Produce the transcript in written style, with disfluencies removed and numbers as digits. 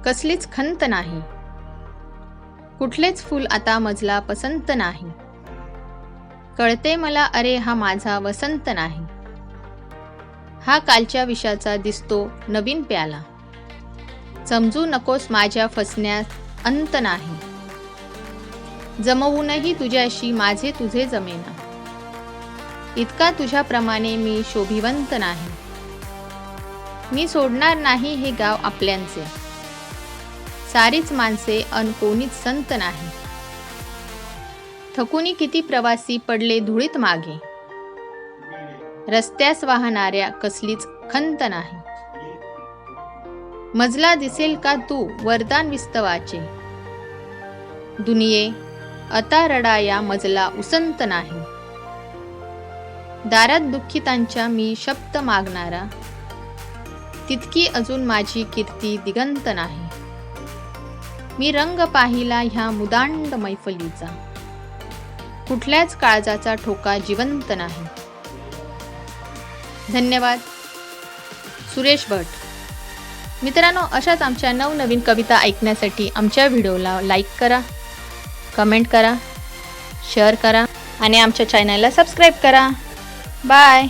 कसलीच खंत नाही, कुठलेच फूल आता मजला पसंत नाही। कळते मला अरे हा माझा वसंत नाही, हा कालच्या विषाचा दिसतो नवीन प्याला। समजू नकोस माझ्या फसण्यात अंत नाही, जमवूनही तुझ्याशी माझे तुझे जमेना। इतका तुझ्याप्रमाणे मी शोभिवंत नाही, मी सोडणार नाही हे गाव आपल्यांचे। सारीच माणसे अन कोणीच संत नाही, थकुनी किती प्रवासी पडले धुळीत मागे। रस्त्यास वाहणाऱ्या कसलीच खंत नाही, मजला दिसेल का तू वरदान विस्तवाचे। दुनिये आता रडाया मजला उसंत नाही, दारात दुःखितांच्या मी शब्द मागणारा। तितकी अजून माझी कीर्ती दिगंत नाही, मी रंग पाहिला ह्या मुदांड मैफलीचा। कुठल्याच काळजाचा ठोका जिवंत नाही। धन्यवाद। सुरेश भट। मित्रांनो, अशाच आमच्या नवनवीन कविता ऐकण्यासाठी आमच्या व्हिडिओला लाईक करा, कमेंट करा, शेअर करा आणि आमच्या चॅनलला सबस्क्राईब करा। बाय।